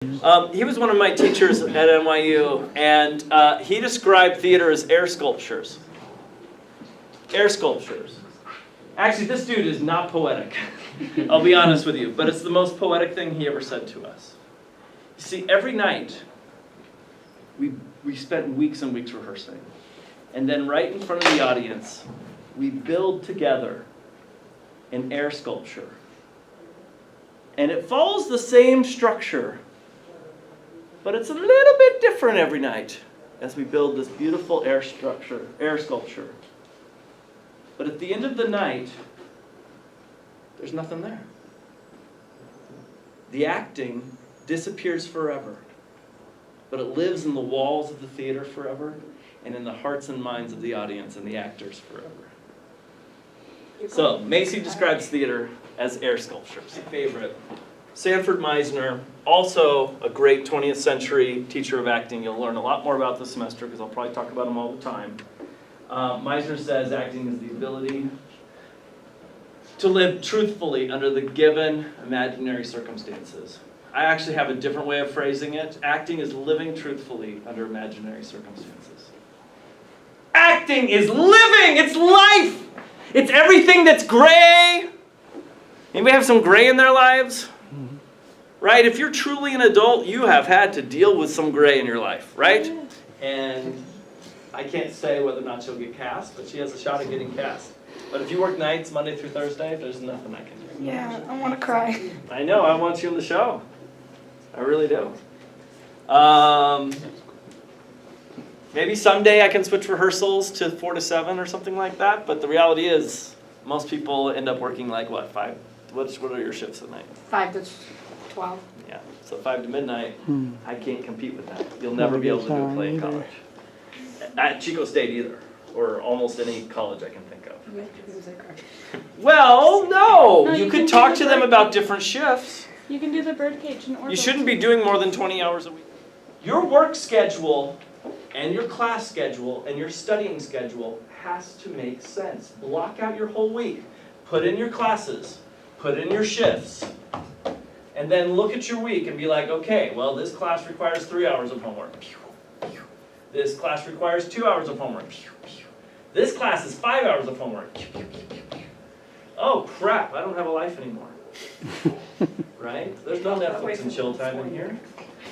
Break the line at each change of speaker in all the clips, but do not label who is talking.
He was one of my teachers at NYU, and he described theater as air sculptures. Air sculptures. Actually, this dude is not poetic. I'll be honest with you, but it's the most poetic thing he ever said to us. You see, every night, we spent weeks and weeks rehearsing. And then right in front of the audience, we build together an air sculpture. And it follows the same structure, but it's a little bit different every night as we build this beautiful air sculpture. But at the end of the night, there's nothing there. The acting disappears forever, but it lives in the walls of the theater forever and in the hearts and minds of the audience and the actors forever. So, Macy describes theater as air sculptures. My favorite. Sanford Misner, also a great 20th century teacher of acting. You'll learn a lot more about this semester because I'll probably talk about him all the time. Misner says acting is the ability to live truthfully under the given imaginary circumstances. I actually have a different way of phrasing it. Acting is living truthfully under imaginary circumstances. Acting is living! It's life! It's everything that's gray. Anybody have some gray in their lives? Right? If you're truly an adult, you have had to deal with some gray in your life, right? And I can't say whether or not she'll get cast, but she has a shot at getting cast. But if you work nights, Monday through Thursday, there's nothing I can do.
Yeah, I want to cry.
I know, I want you in the show. I really do. Maybe someday I can switch rehearsals to 4 to 7 or something like that, but the reality is most people end up working like, what, 5? What are your shifts at night?
5 to 12.
Yeah, so 5 to midnight, I can't compete with that. You'll never be able to do a play in college. At Chico State either, or almost any college I can think of. Well, no, you could talk to them about different shifts.
You can do the birdcage and orbital.
You shouldn't be doing more than 20 hours a week. Your work schedule and your class schedule and your studying schedule has to make sense. Block out your whole week. Put in your classes. Put in your shifts. And then look at your week and be like, okay, well, this class requires 3 hours of homework. This class requires 2 hours of homework. This class is 5 hours of homework. Oh, crap, I don't have a life anymore. Right? There's no Netflix and chill time in here.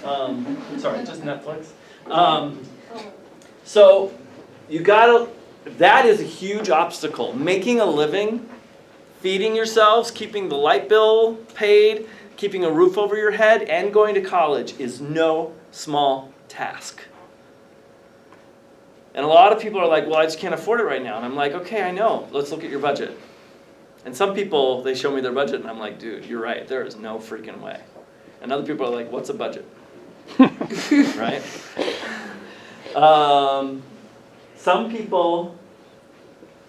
Sorry, just Netflix. So, you gotta, that is a huge obstacle. Making a living, feeding yourselves, keeping the light bill paid, keeping a roof over your head, and going to college is no small task. And a lot of people are like, well, I just can't afford it right now. And I'm like, okay, I know. Let's look at your budget. And some people, they show me their budget, and I'm like, dude, you're right. There is no freaking way. And other people are like, what's a budget? Right? Some people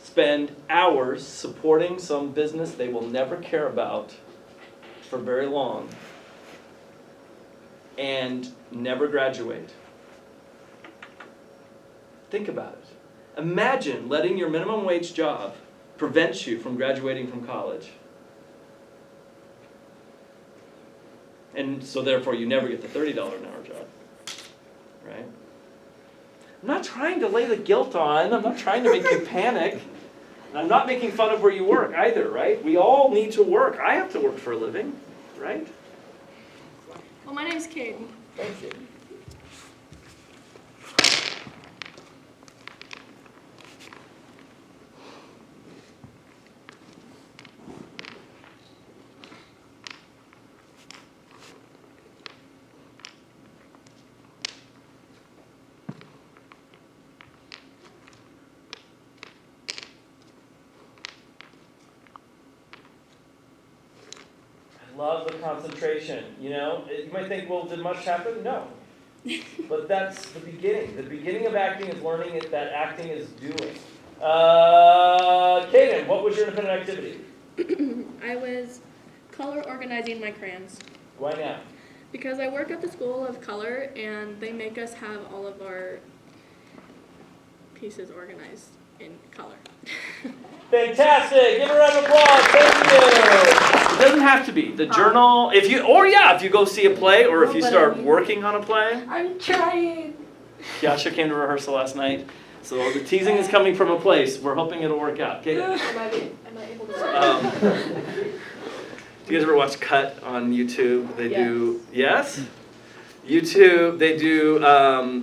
spend hours supporting some business they will never care about for very long and never graduate. Think about it. Imagine letting your minimum wage job prevent you from graduating from college. And so therefore you never get the $30 an hour job. Right? I'm not trying to lay the guilt on. I'm not trying to make you panic. I'm not making fun of where you work either, right? We all need to work. I have to work for a living, right?
Well, my name's Kate.
Thank you. Love the concentration, you know? You might think, well, did much happen? No. But that's the beginning. The beginning of acting is learning that acting is doing. Kaden, what was your independent activity?
I was color organizing my crayons.
Why now?
Because I work at the School of Color, and they make us have all of our pieces organized in color.
Fantastic! Give a round of applause. Thank you. It doesn't have to be. The journal, if you go see a play or if you start working on a play.
I'm trying.
Kiasha came to rehearsal last night. So the teasing is coming from a place. We're hoping it'll work out. Okay.
Am I able to
Do you guys ever watch Cut on YouTube? They do, yes? YouTube, they do,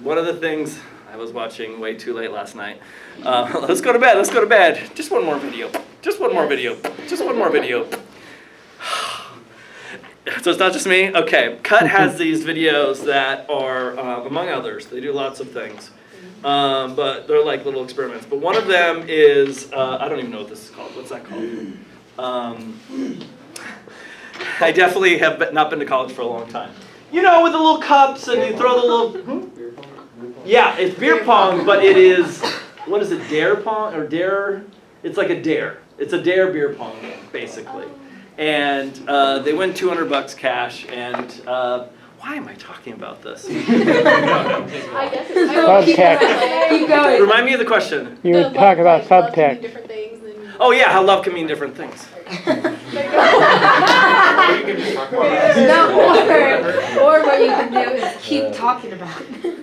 one of the things, I was watching way too late last night. Let's go to bed, let's go to bed. Just one more video, just one more video, just one more video. So it's not just me? Okay, Cut has these videos that are, among others, they do lots of things. But they're like little experiments. But one of them is, I don't even know what this is called. What's that called? I definitely have not been to college for a long time. You know, with the little cups and you throw the little... Yeah, it's beer pong, but it is, what is it, dare pong or dare? It's like a dare. It's a dare beer pong game, basically. And they win $200 cash. And why am I talking about this?
I guess it's
Subtext.
Keep going.
Remind me of the question.
You were talking about subtext.
Different things and
Oh yeah, how love can mean different things.
Or what you can do is keep talking about it.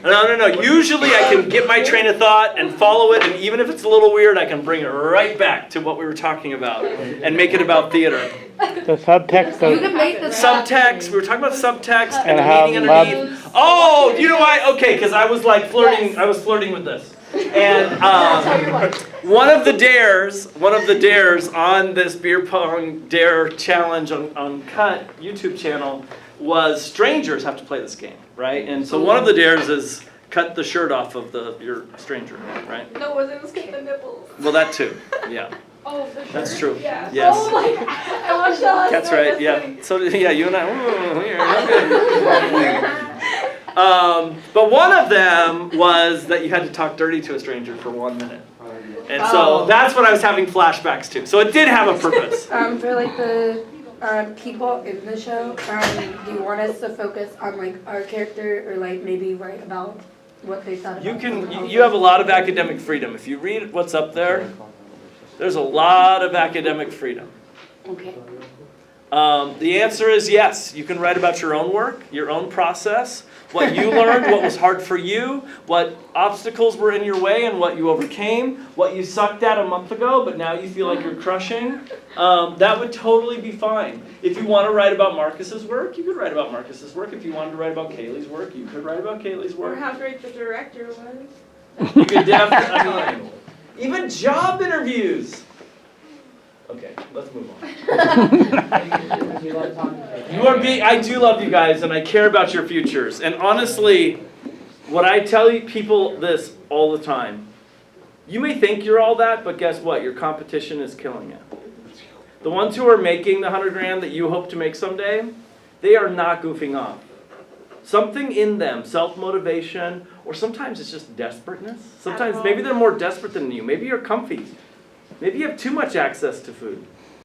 No. Usually I can get my train of thought and follow it, and even if it's a little weird, I can bring it right back to what we were talking about and make it about theater.
The subtext
You
of
can make the
Subtext, we were talking about subtext and
And
the
how
meaning
love-
underneath. Oh, you know why? Okay, because I was like flirting, I was flirting with this. And one of the dares on this beer pong dare challenge on Cut YouTube channel was strangers have to play this game, right? And so one of the dares is cut the shirt off of your stranger, right?
no, it was cut the nipples.
Well, that too, yeah.
Oh, for sure.
That's true.
Yeah.
Yes.
Oh my God. I watched that last
That's
night.
right, yeah. So, yeah, you and I, but one of them was that you had to talk dirty to a stranger for 1 minute. And so that's what I was having flashbacks to. So it did have a purpose.
For like the people in the show, do you want us to focus on like our character or like maybe write about what they thought about
You have a lot of academic freedom. If you read what's up there, there's a lot of academic freedom.
Okay.
The answer is yes. You can write about your own work, your own process, what you learned, what was hard for you, what obstacles were in your way and what you overcame, what you sucked at a month ago, but now you feel like you're crushing. That would totally be fine. If you want to write about Marcus's work, you could write about Marcus's work. If you wanted to write about Kaylee's work, you could write about Kaylee's
Or
work.
how great the director was.
You could definitely, even job interviews. Okay, let's move on. I do love you guys, and I care about your futures. And honestly, what I tell people this all the time, you may think you're all that, but guess what? Your competition is killing it. The ones who are making the 100 grand that you hope to make someday, they are not goofing off. Something in them, self-motivation, or sometimes it's just desperateness. Sometimes maybe they're more desperate than you. Maybe you're comfy. Maybe you have too much access to food.